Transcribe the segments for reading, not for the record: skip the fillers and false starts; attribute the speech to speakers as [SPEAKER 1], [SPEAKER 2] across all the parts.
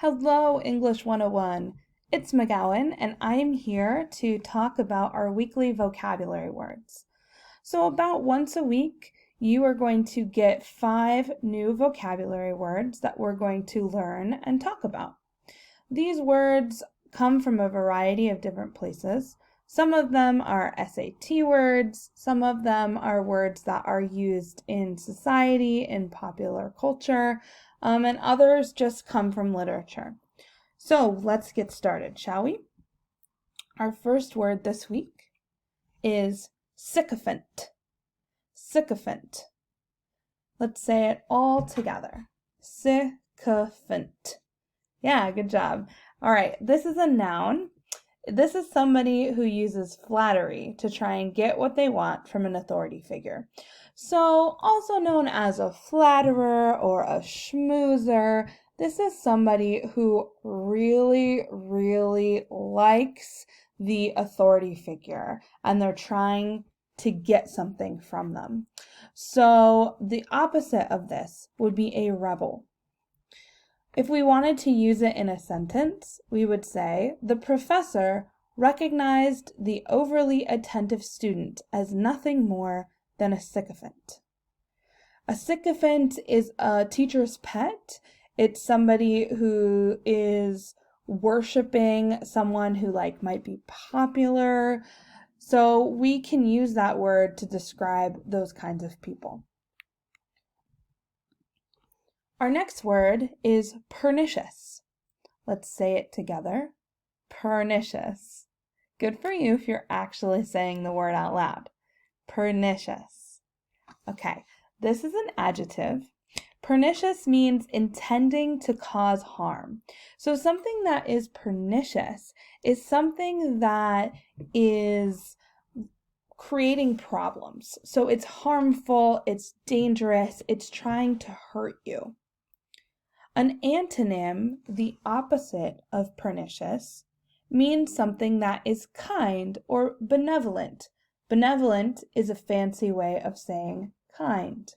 [SPEAKER 1] Hello, English 101. It's McGowan, and I'm here to talk about our weekly vocabulary words. So about once a week, you are going to get 5 new vocabulary words that we're going to learn and talk about. These words come from a variety of different places. Some of them are SAT words, some of them are words that are used in society, in popular culture, and others just come from literature. So let's get started, shall we? Our first word this week is sycophant. Sycophant. Let's say it all together. Sycophant. Yeah, good job. All right, this is a noun. This is somebody who uses flattery to try and get what they want from an authority figure. So, also known as a flatterer or a schmoozer, this is somebody who really likes the authority figure and they're trying to get something from them. So, the opposite of this would be a rebel. If we wanted to use it in a sentence, we would say, the professor recognized the overly attentive student as nothing more than a sycophant. A sycophant is a teacher's pet. It's somebody who is worshiping someone who might be popular. So we can use that word to describe those kinds of people. Our next word is pernicious. Let's say it together. Pernicious. Good for you if you're actually saying the word out loud. Pernicious. Okay, this is an adjective. Pernicious means intending to cause harm. So something that is pernicious is something that is creating problems. So it's harmful, it's dangerous, it's trying to hurt you. An antonym, the opposite of pernicious, means something that is kind or benevolent. Benevolent is a fancy way of saying kind.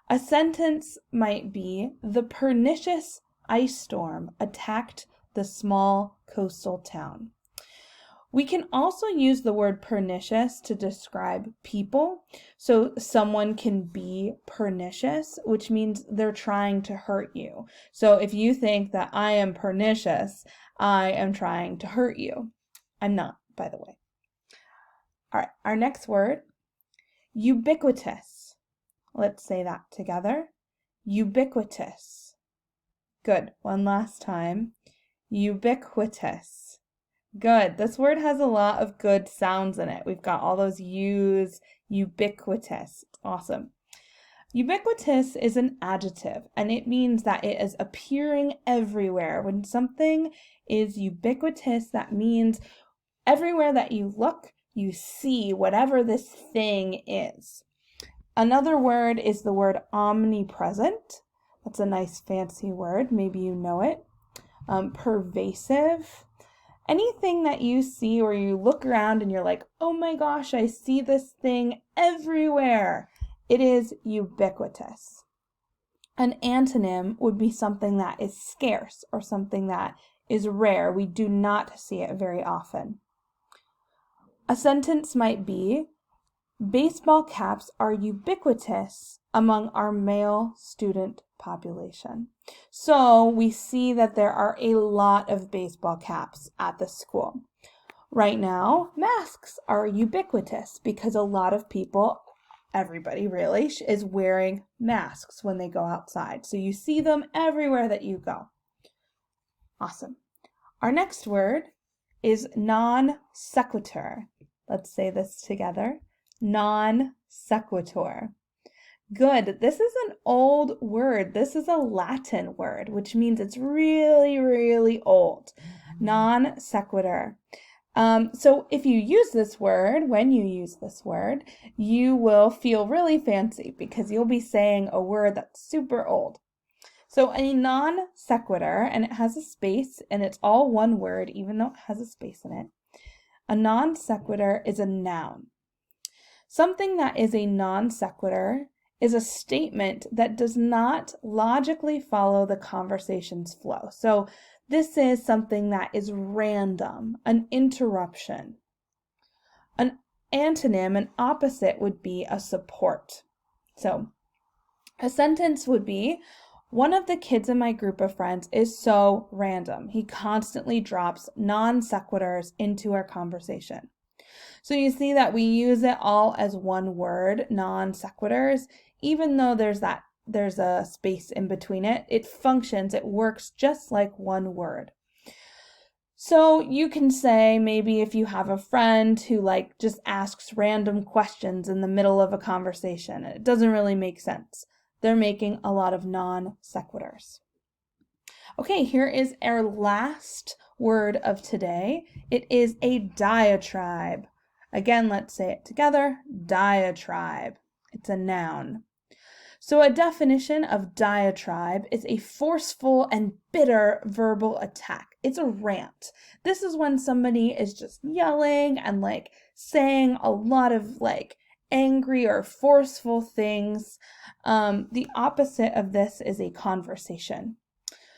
[SPEAKER 1] A sentence might be, the pernicious ice storm attacked the small coastal town. We can also use the word pernicious to describe people. So someone can be pernicious, which means they're trying to hurt you. So if you think that I am pernicious, I am trying to hurt you. I'm not, by the way. All right, our next word, ubiquitous. Let's say that together. Ubiquitous. Good. One last time. Ubiquitous. Good. This word has a lot of good sounds in it. We've got all those U's, ubiquitous. It's awesome. Ubiquitous is an adjective, and it means that it is appearing everywhere. When something is ubiquitous, that means everywhere that you look, you see whatever this thing is. Another word is the word omnipresent. That's a nice fancy word. Maybe you know it. Pervasive. Anything that you see or you look around and you're like, oh my gosh, I see this thing everywhere. It is ubiquitous. An antonym would be something that is scarce or something that is rare. We do not see it very often. A sentence might be, baseball caps are ubiquitous among our male student population. So we see that there are a lot of baseball caps at the school. Right now, masks are ubiquitous because a lot of people, everybody really, is wearing masks when they go outside. So you see them everywhere that you go. Awesome. Our next word is non sequitur. Let's say this together. Non sequitur. Good. This is an old word. This is a Latin word, which means it's really old. Non sequitur. So if you use this word, when you use this word, you will feel really fancy because you'll be saying a word that's super old. So a non sequitur, and it has a space, and it's all one word, even though it has a space in it. A non sequitur is a noun. Something that is a non sequitur is a statement that does not logically follow the conversation's flow. So this is something that is random, an interruption. An antonym, an opposite, would be a support. So a sentence would be, one of the kids in my group of friends is so random. He constantly drops non sequiturs into our conversation. So you see that we use it all as one word, non sequiturs, even though there's a space in between it. It functions, it works just like one word. So you can say, maybe if you have a friend who just asks random questions in the middle of a conversation, and it doesn't really make sense. They're making a lot of non sequiturs. Okay, here is our last word of today. It is a diatribe. Again, let's say it together, diatribe. It's a noun. So a definition of diatribe is a forceful and bitter verbal attack. It's a rant. This is when somebody is just yelling and saying a lot of angry or forceful things. The opposite of this is a conversation.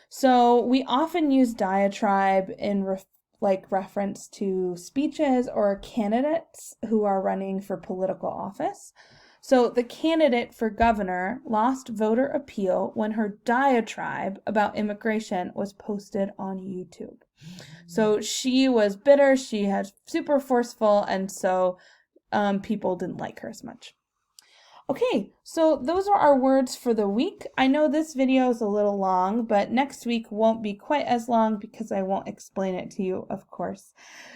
[SPEAKER 1] So we often use diatribe in reference to speeches or candidates who are running for political office. So the candidate for governor lost voter appeal when her diatribe about immigration was posted on YouTube. So she was bitter, she had super forceful, and so people didn't like her as much. Okay, so those are our words for the week. I know this video is a little long, but next week won't be quite as long because I won't explain it to you, of course.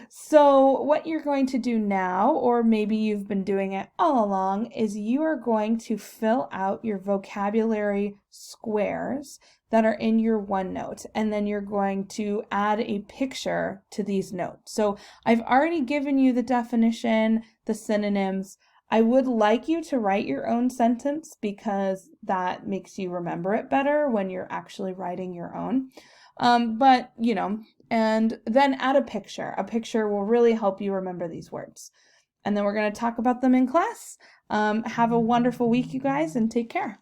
[SPEAKER 1] So what you're going to do now, or maybe you've been doing it all along, is you are going to fill out your vocabulary squares that are in your OneNote, and then you're going to add a picture to these notes. So I've already given you the definition, the synonyms. I would like you to write your own sentence because that makes you remember it better when you're actually writing your own. But, and then add a picture. A picture will really help you remember these words. And then we're going to talk about them in class. Have a wonderful week, you guys, and take care.